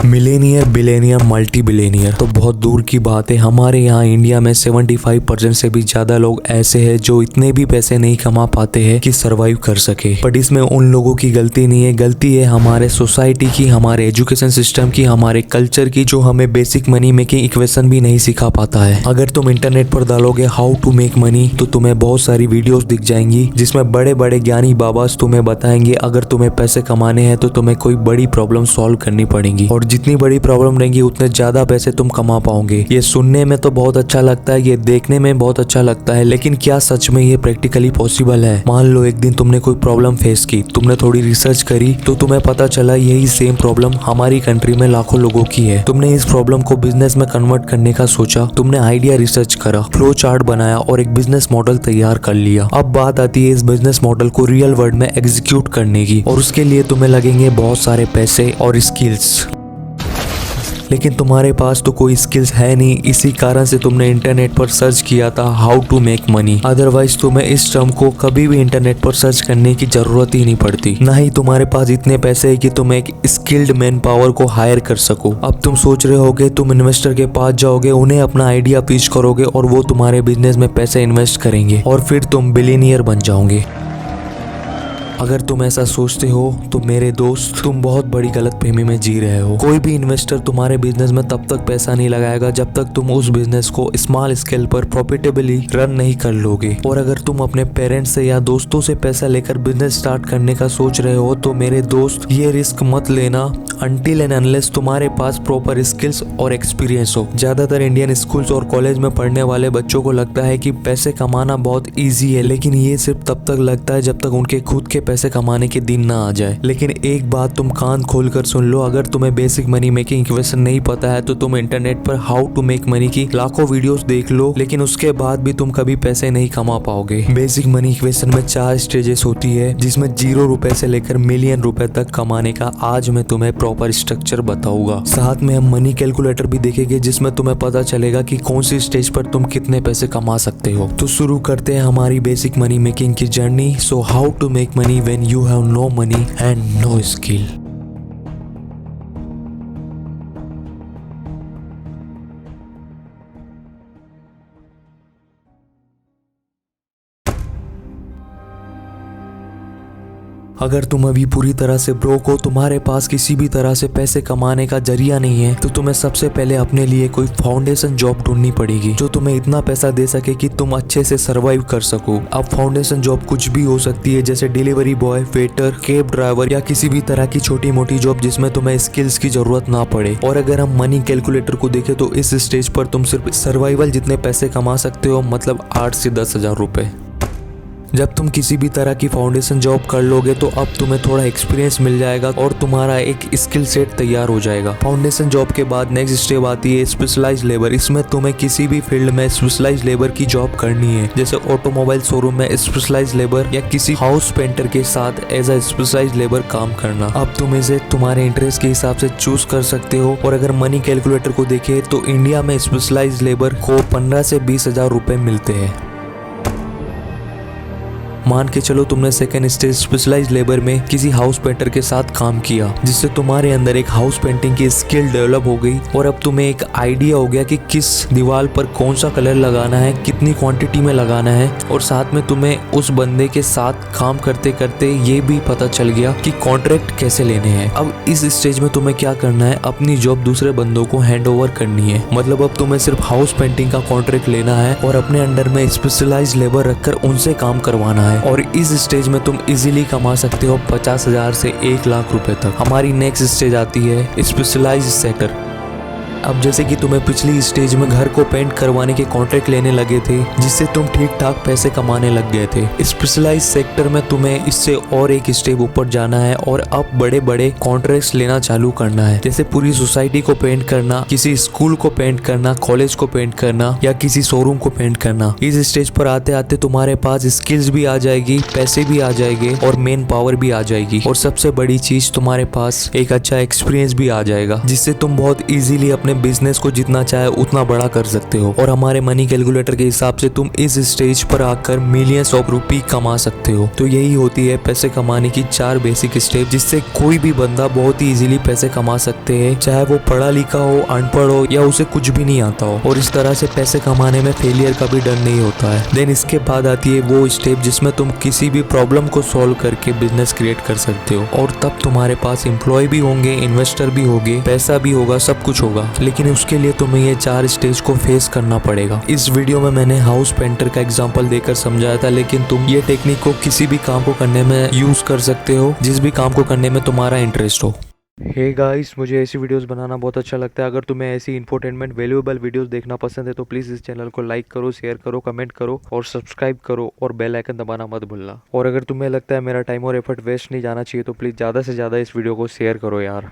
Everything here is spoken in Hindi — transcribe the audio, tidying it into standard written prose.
मिलेनियर, बिलेनियर, मल्टी बिलेनियर तो बहुत दूर की बात है। हमारे यहाँ इंडिया में 75% से भी ज्यादा लोग ऐसे हैं जो इतने भी पैसे नहीं कमा पाते हैं कि सरवाइव कर सके। बट इसमें उन लोगों की गलती नहीं है, गलती है हमारे सोसाइटी की, हमारे एजुकेशन सिस्टम की, हमारे कल्चर की, जो हमें बेसिक मनी मेकिंग इक्वेशन भी नहीं सिखा पाता है। अगर तुम इंटरनेट पर डालोगे हाउ टू मेक मनी तो तुम्हें बहुत सारी वीडियोस दिख जाएंगी जिसमें बड़े बड़े ज्ञानी बाबास तुम्हें बताएंगे अगर तुम्हें पैसे कमाने हैं तो तुम्हें कोई बड़ी प्रॉब्लम सॉल्व करनी पड़ेगी, और जितनी बड़ी प्रॉब्लम रहेंगी उतने ज्यादा पैसे तुम कमा पाओगे। ये सुनने में तो बहुत अच्छा लगता है, ये देखने में बहुत अच्छा लगता है, लेकिन क्या सच में ये प्रैक्टिकली पॉसिबल है? मान लो एक दिन तुमने कोई प्रॉब्लम फेस की, तुमने थोड़ी रिसर्च करी तो तुम्हें पता चला यही सेम प्रॉब्लम हमारी कंट्री में लाखों लोगों की है। तुमने इस प्रॉब्लम को बिजनेस में कन्वर्ट करने का सोचा, तुमने आइडिया रिसर्च करा, फ्लो चार्ट बनाया और एक बिजनेस मॉडल तैयार कर लिया। अब बात आती है इस बिजनेस मॉडल को रियल वर्ल्ड में एग्जीक्यूट करने की, और उसके लिए तुम्हें लगेंगे बहुत सारे पैसे और स्किल्स। लेकिन तुम्हारे पास तो कोई स्किल्स है नहीं, इसी कारण से तुमने इंटरनेट पर सर्च किया था how to make money. Otherwise तुम्हें इस टर्म को कभी भी इंटरनेट पर सर्च करने की जरूरत ही नहीं पड़ती। ना ही तुम्हारे पास इतने पैसे है कि तुम एक स्किल्ड मैन पावर को हायर कर सको। अब तुम सोच रहे होगे तुम इन्वेस्टर के पास जाओगे, उन्हें अपना आइडिया पिच करोगे और वो तुम्हारे बिजनेस में पैसे इन्वेस्ट करेंगे और फिर तुम बिलियनियर बन जाओगे। अगर तुम ऐसा सोचते हो तो मेरे दोस्त तुम बहुत बड़ी गलतफहमी में जी रहे हो। कोई भी इन्वेस्टर तुम्हारे बिजनेस में तब तक पैसा नहीं लगाएगा जब तक तुम उस बिजनेस को स्मॉल स्केल पर प्रॉफिटेबली रन नहीं कर लोगे। और अगर तुम अपने पेरेंट्स से या दोस्तों से पैसा लेकर बिजनेस स्टार्ट करने का सोच रहे हो तो मेरे दोस्त ये रिस्क मत लेना अनटिल एंड अनलेस तुम्हारे पास प्रॉपर स्किल्स और एक्सपीरियंस हो। ज्यादातर इंडियन स्कूल्स और कॉलेज में पढ़ने वाले बच्चों को लगता है कि पैसे कमाना बहुत ईजी है, लेकिन ये सिर्फ तब तक लगता है जब तक उनके खुद के पैसे कमाने के दिन ना आ जाए। लेकिन एक बात तुम कान खोलकर सुन लो, अगर तुम्हें बेसिक मनी मेकिंग इक्वेशन नहीं पता है तो तुम इंटरनेट पर हाउ टू मेक मनी की लाखों वीडियोस देख लो, लेकिन उसके बाद भी तुम कभी पैसे नहीं कमा पाओगे। बेसिक मनी इक्वेशन में 4 स्टेजेस होती है जिसमें 0 रुपए से लेकर मिलियन रुपए तक कमाने का आज मैं तुम्हें प्रॉपर स्ट्रक्चर बताऊंगा। साथ में हम मनी कैलकुलेटर भी देखेंगे जिसमें तुम्हें पता चलेगा कि कौन सी स्टेज पर तुम कितने पैसे कमा सकते हो। तो शुरू करते हैं हमारी बेसिक मनी मेकिंग की journey. So how to make money when you have no money and no skill। अगर तुम अभी पूरी तरह से ब्रोक हो, तुम्हारे पास किसी भी तरह से पैसे कमाने का जरिया नहीं है, तो तुम्हें सबसे पहले अपने लिए कोई फाउंडेशन जॉब ढूंढनी पड़ेगी जो तुम्हें इतना पैसा दे सके कि तुम अच्छे से सरवाइव कर सको। अब फाउंडेशन जॉब कुछ भी हो सकती है, जैसे delivery boy, waiter, cab driver या किसी भी तरह की छोटी मोटी जॉब जिसमें तुम्हें स्किल्स की जरूरत ना पड़े। और अगर हम मनी कैलकुलेटर को देखें तो इस स्टेज पर तुम सिर्फ सर्वाइवल जितने पैसे कमा सकते हो, मतलब 8 से 10 हजार रुपए। जब तुम किसी भी तरह की फाउंडेशन जॉब कर लोगे तो अब तुम्हें थोड़ा एक्सपीरियंस मिल जाएगा और तुम्हारा एक स्किल सेट तैयार हो जाएगा। फाउंडेशन जॉब के बाद नेक्स्ट स्टेप आती है स्पेशलाइज्ड लेबर। इसमें तुम्हें किसी भी फील्ड में स्पेशलाइज्ड लेबर की जॉब करनी है, जैसे ऑटोमोबाइल शोरूम में स्पेशलाइज्ड लेबर या किसी हाउस पेंटर के साथ एज अ स्पेशलाइज्ड लेबर काम करना। अब तुम इसे तुम्हारे इंटरेस्ट के हिसाब से चूज कर सकते हो। और अगर मनी कैलकुलेटर को देखे तो इंडिया में स्पेशलाइज्ड लेबर को 15 से 20 हजार रुपए मिलते हैं। मान के चलो तुमने सेकंड स्टेज स्पेशलाइज्ड लेबर में किसी हाउस पेंटर के साथ काम किया, जिससे तुम्हारे अंदर एक हाउस पेंटिंग की स्किल डेवलप हो गई और अब तुम्हें एक आइडिया हो गया कि किस दीवार पर कौन सा कलर लगाना है, कितनी क्वांटिटी में लगाना है, और साथ में तुम्हें उस बंदे के साथ काम करते करते ये भी पता चल गया कि कॉन्ट्रैक्ट कैसे लेने हैं। अब इस स्टेज में तुम्हें क्या करना है, अपनी जॉब दूसरे बंदों को हैंड ओवर करनी है। मतलब अब तुम्हें सिर्फ हाउस पेंटिंग का कॉन्ट्रैक्ट लेना है और अपने अंडर में स्पेशलाइज्ड लेबर रखकर उनसे काम करवाना है। और इस स्टेज में तुम इजीली कमा सकते हो 50 हजार से 1 लाख रुपए तक। हमारी नेक्स्ट स्टेज आती है स्पेशलाइज्ड सेक्टर। अब जैसे कि तुम्हें पिछली स्टेज में घर को पेंट करवाने के कॉन्ट्रैक्ट लेने लगे थे, जिससे तुम ठीक ठाक पैसे कमाने लग गए थे। स्पेशलाइज्ड सेक्टर में तुम्हें इससे और एक स्टेप ऊपर जाना है और अब बड़े बड़े कॉन्ट्रैक्ट्स लेना चालू करना है, जैसे पूरी सोसाइटी को पेंट करना, किसी स्कूल को पेंट करना, कॉलेज को पेंट करना या किसी शोरूम को पेंट करना। इस स्टेज पर आते आते तुम्हारे पास स्किल्स भी आ जाएगी, पैसे भी आ जाएंगे और मेन पावर भी आ जाएगी, और सबसे बड़ी चीज तुम्हारे पास एक अच्छा एक्सपीरियंस भी आ जाएगा, जिससे तुम बहुत इजीली अपने अपने बिजनेस को जितना चाहे उतना बड़ा कर सकते हो। और हमारे मनी कैलकुलेटर के हिसाब से तुम इस स्टेज पर आकर मिलियंस ऑफ रुपी कमा सकते हो। तो यही होती है पैसे कमाने की 4 बेसिक स्टेप, जिससे कोई भी बंदा बहुत ही इजीली पैसे कमा सकते हैं, चाहे वो पढ़ा लिखा हो, अनपढ़ हो या उसे कुछ भी नहीं आता हो। और इस तरह से पैसे कमाने में फेलियर का भी डर नहीं होता है। देन इसके बाद आती है वो स्टेप जिसमें तुम किसी भी प्रॉब्लम को सॉल्व करके बिजनेस क्रिएट कर सकते हो। और तब तुम्हारे पास एम्प्लॉय भी होंगे, इन्वेस्टर भी होंगे, पैसा भी होगा, सब कुछ होगा। लेकिन उसके लिए तुम्हें ये 4 स्टेज को फेस करना पड़ेगा। इस वीडियो में मैंने हाउस पेंटर का एग्जांपल देकर समझाया था, लेकिन तुम ये टेक्निक को किसी भी काम को करने में यूज कर सकते हो, जिस भी काम को करने में तुम्हारा इंटरेस्ट हो। हे गाइस, मुझे ऐसी वीडियोस बनाना बहुत अच्छा लगता है। अगर तुम्हें ऐसी इंफोटेनमेंट वैल्यूएबल वीडियोस देखना पसंद है तो प्लीज़ इस चैनल को लाइक करो, शेयर करो, कमेंट करो और सब्सक्राइब करो और बेल आइकन दबाना मत भूलना। और अगर तुम्हें लगता है मेरा टाइम और एफर्ट वेस्ट नहीं जाना चाहिए तो प्लीज़ ज़्यादा से ज़्यादा इस वीडियो को शेयर करो यार।